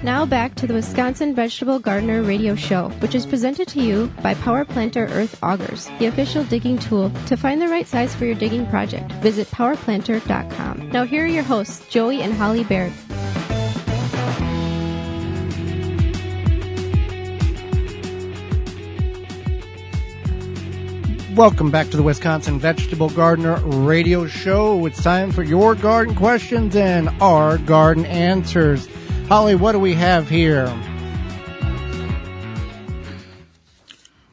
Now back to the Wisconsin Vegetable Gardener Radio Show, which is presented to you by Power Planter Earth Augers, the official digging tool to find the right size for your digging project. Visit powerplanter.com. Now here are your hosts, Joey and Holly Baird. Welcome back to the Wisconsin Vegetable Gardener Radio Show. It's time for your garden questions and our garden answers. Holly, what do we have here?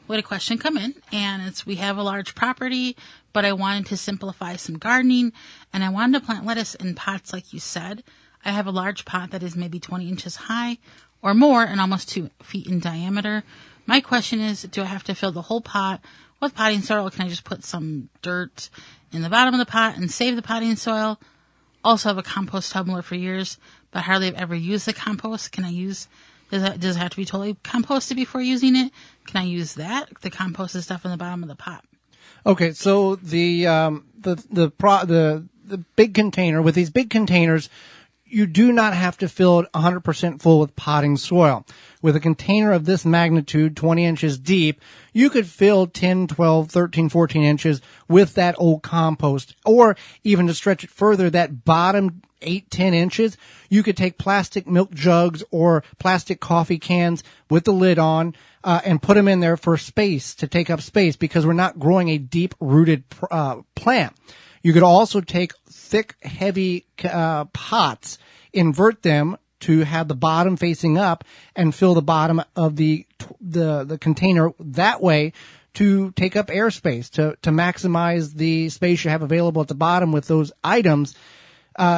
We had a question come in, and it's, we have a large property, but I wanted to simplify some gardening, and I wanted to plant lettuce in pots like you said. I have a large pot that is maybe 20 inches high or more and almost 2 feet in diameter. My question is, do I have to fill the whole pot with potting soil, or can I just put some dirt in the bottom of the pot and save the potting soil? Also have a compost tumbler for years, but hardly have ever used the compost. Can I use, does it have to be totally composted before using it? Can I use that, the composted stuff in the bottom of the pot? Okay, so the big container, with these big containers, you do not have to fill it 100% full with potting soil. With a container of this magnitude, 20 inches deep, you could fill 10, 12, 13, 14 inches with that old compost. Or even to stretch it further, that bottom 8, 10 inches, you could take plastic milk jugs or plastic coffee cans with the lid on and put them in there for space, to take up space, because we're not growing a deep-rooted plant. You could also take thick, heavy pots, invert them to have the bottom facing up, and fill the bottom of the container that way to take up airspace, to maximize the space you have available at the bottom with those items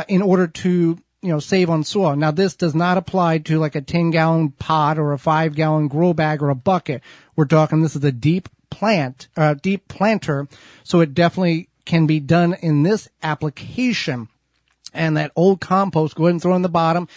in order to save on soil. Now, this does not apply to like a 10-gallon pot or a 5-gallon grow bag or a bucket. We're talking this is a deep planter, so it definitely can be done in this application. And that old compost, go ahead and throw in the bottom.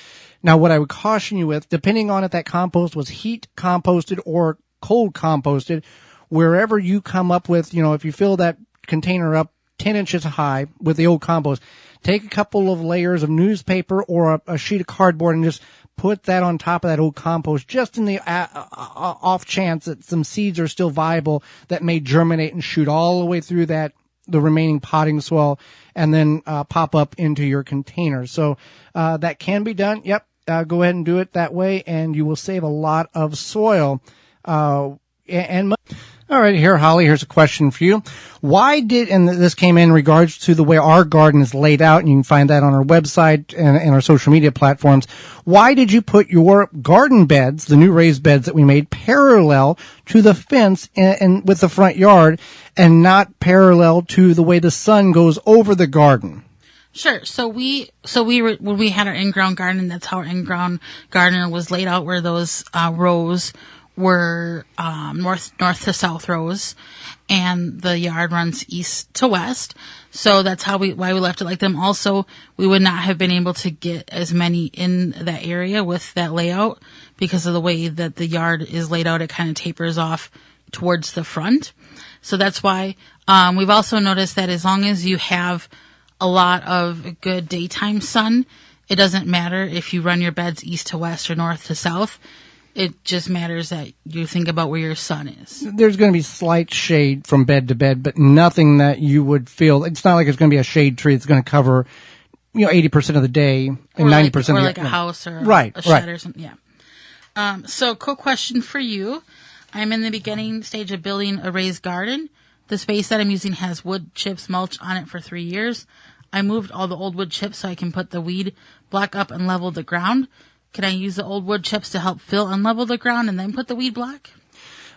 Now, what I would caution you with, depending on if that compost was heat composted or cold composted, wherever you come up with, if you fill that container up 10 inches high with the old compost, take a couple of layers of newspaper or a sheet of cardboard and just put that on top of that old compost, just in the off chance that some seeds are still viable that may germinate and shoot all the way through the remaining potting soil and then pop up into your container. So that can be done. Yep. Go ahead and do it that way, and you will save a lot of soil and money. All right, here, Holly, here's a question for you. And this came in regards to the way our garden is laid out, and you can find that on our website and our social media platforms. Why did you put your garden beds, the new raised beds that we made, parallel to the fence and with the front yard, and not parallel to the way the sun goes over the garden? Sure. So when we had our in-ground garden, that's how our in-ground garden was laid out, where those rows were north to south rows, and the yard runs east to west. So that's why we left it like them. Also, we would not have been able to get as many in that area with that layout because of the way that the yard is laid out. It kind of tapers off towards the front. So that's why we've also noticed that as long as you have a lot of good daytime sun, it doesn't matter if you run your beds east to west or north to south. It just matters that you think about where your sun is. There's going to be slight shade from bed to bed, but nothing that you would feel. It's not like it's going to be a shade tree that's going to cover, 80% of the day and 90% of the like a house or a shed or something. Yeah. So, quick question for you. I'm in the beginning stage of building a raised garden. The space that I'm using has wood chips mulch on it for 3 years. I moved all the old wood chips so I can put the weed block up and level the ground. Can I use the old wood chips to help fill and level the ground and then put the weed block?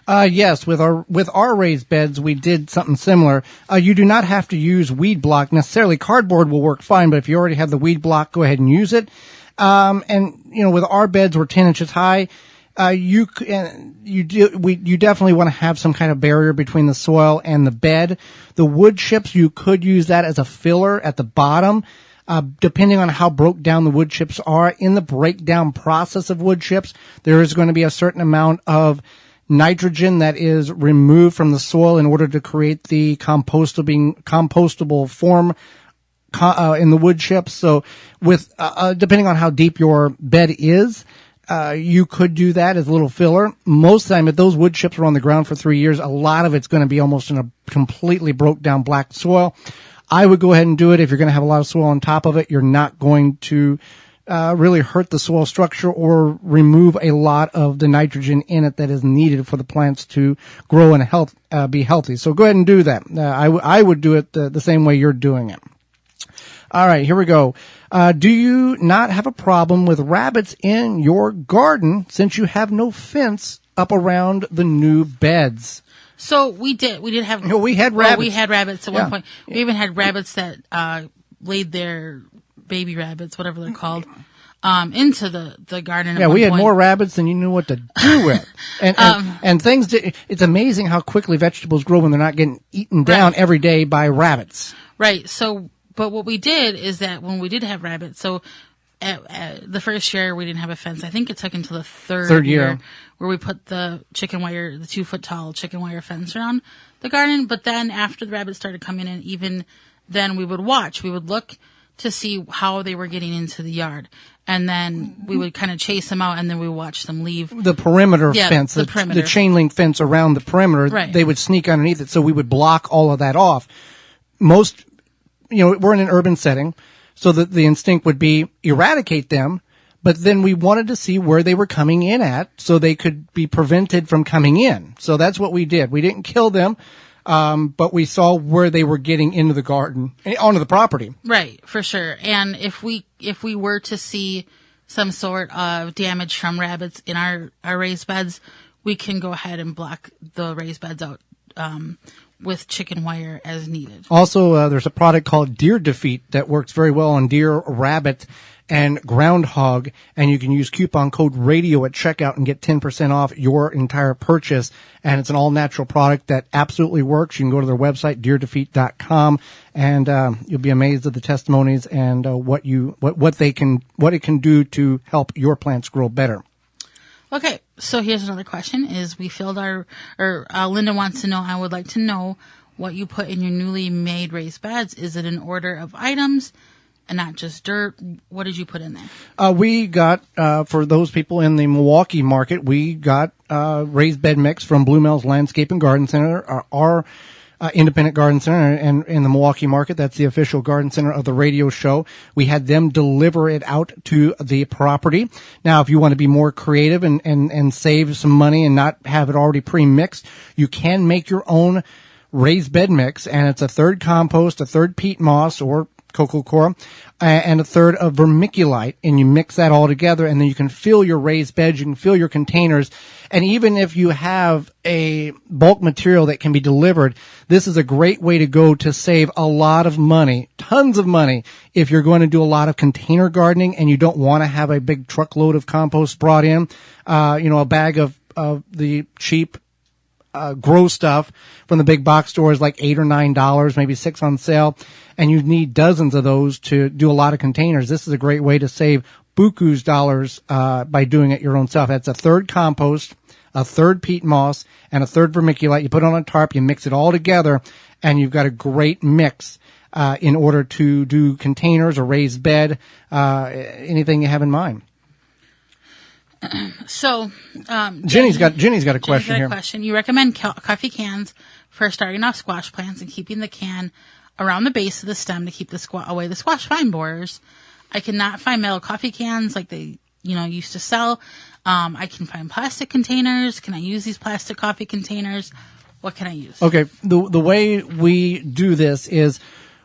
Yes, with our raised beds, we did something similar. You do not have to use weed block necessarily. Cardboard will work fine, but if you already have the weed block, go ahead and use it. With our beds, we're 10 inches high. You definitely want to have some kind of barrier between the soil and the bed. The wood chips, you could use that as a filler at the bottom. Depending on how broke down the wood chips are, in the breakdown process of wood chips, there is going to be a certain amount of nitrogen that is removed from the soil in order to create the compostable form in the wood chips. So depending on how deep your bed is, You could do that as a little filler. Most of the time, if those wood chips are on the ground for 3 years, a lot of it's going to be almost in a completely broke down black soil. I would go ahead and do it. If you're going to have a lot of soil on top of it, you're not going to really hurt the soil structure or remove a lot of the nitrogen in it that is needed for the plants to grow and be healthy. So go ahead and do that. I would do it the same way you're doing it. All right, here we go. Do you not have a problem with rabbits in your garden since you have no fence up around the new beds? So we did have. No, we had rabbits. We had rabbits at one point. We even had rabbits that laid their baby rabbits, whatever they're called, into the garden. Yeah, we had more rabbits than you knew what to do with. And things. It's amazing how quickly vegetables grow when they're not getting eaten down every day by rabbits. Right. So. But what we did is that when we did have rabbits, so at the first year we didn't have a fence. I think it took until the third year where we put the chicken wire, the 2-foot tall chicken wire fence around the garden. But then after the rabbits started coming in, even then we would watch. We would look to see how they were getting into the yard. And then we would kind of chase them out, and then we would watch them leave. The perimeter fence, the perimeter. The chain link fence around the perimeter, they would sneak underneath it. So we would block all of that off. We're in an urban setting, so that the instinct would be eradicate them, but then we wanted to see where they were coming in at so they could be prevented from coming in. So that's what we did. We didn't kill them, but we saw where they were getting into the garden, onto the property. Right, for sure. And if we were to see some sort of damage from rabbits in our raised beds, we can go ahead and block the raised beds out, with chicken wire as needed. Also, there's a product called Deer Defeat that works very well on deer, rabbit, and groundhog, and you can use coupon code RADIO at checkout and get 10% off your entire purchase. And it's an all-natural product that absolutely works. You can go to their website, deerdefeat.com, and you'll be amazed at the testimonies and what it can do to help your plants grow better. Okay, so here's another question: we filled Linda wants to know. I would like to know what you put in your newly made raised beds. Is it an order of items and not just dirt? What did you put in there? We got for those people in the Milwaukee market, we got raised bed mix from Blue Mel's Landscape and Garden Center. Our independent garden center and in the Milwaukee market. That's the official garden center of the radio show. We had them deliver it out to the property. Now, if you want to be more creative and save some money and not have it already pre-mixed, you can make your own raised bed mix, and it's a third compost, a third peat moss or cocoa coir, and a third of vermiculite, and you mix that all together, and then you can fill your raised beds, you can fill your containers, and even if you have a bulk material that can be delivered, this is a great way to go to save a lot of money, tons of money, if you're going to do a lot of container gardening and you don't want to have a big truckload of compost brought in, a bag of the cheap grow stuff from the big box stores, like $8 or $9, maybe $6 on sale, and you need dozens of those to do a lot of containers. This is a great way to save buku's dollars by doing it your own self. That's a third compost, a third peat moss, and a third vermiculite. You put it on a tarp, you mix it all together, and you've got a great mix in order to do containers or raised bed, anything you have in mind. So, Jenny's got a question here. You recommend coffee cans for starting off squash plants and keeping the can around the base of the stem to keep away the squash vine borers. I cannot find metal coffee cans like they used to sell. I can find plastic containers. Can I use these plastic coffee containers? What can I use? Okay, the way we do this is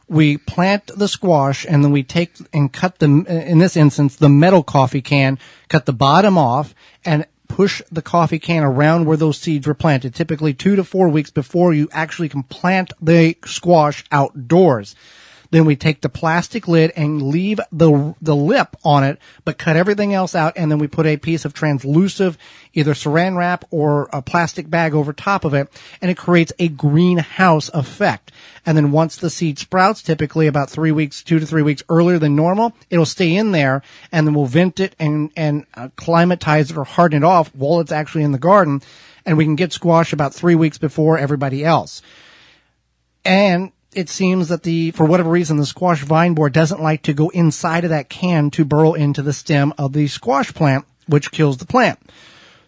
we plant the squash, and then we take and cut in this instance, the metal coffee can, cut the bottom off, and push the coffee can around where those seeds were planted, typically 2 to 4 weeks before you actually can plant the squash outdoors. Then we take the plastic lid and leave the lip on it, but cut everything else out, and then we put a piece of translucent, either saran wrap or a plastic bag over top of it, and it creates a greenhouse effect. And then once the seed sprouts, typically about 3 weeks, 2 to 3 weeks earlier than normal, it'll stay in there, and then we'll vent it and climatize it or harden it off while it's actually in the garden, and we can get squash about 3 weeks before everybody else. And it seems that for whatever reason, the squash vine borer doesn't like to go inside of that can to burrow into the stem of the squash plant. which kills the plant.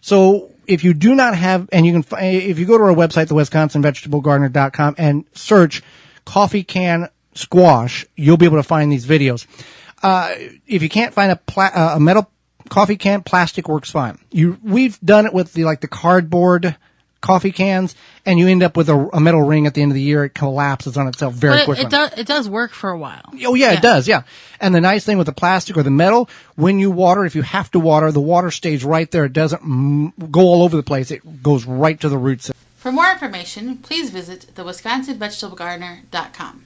So if you do not have, and if you go to our website, the WisconsinVegetableGardener.com, and search coffee can squash, you'll be able to find these videos. If you can't find a metal coffee can, plastic works fine. We've done it with the cardboard coffee cans, and you end up with a metal ring at the end of the year. It collapses on itself very quickly. It does work for a while. Oh yeah, it does. Yeah. And the nice thing with the plastic or the metal, when you water, if you have to water, the water stays right there. It doesn't go all over the place. It goes right to the roots. For more information, please visit the WisconsinVegetableGardener.com.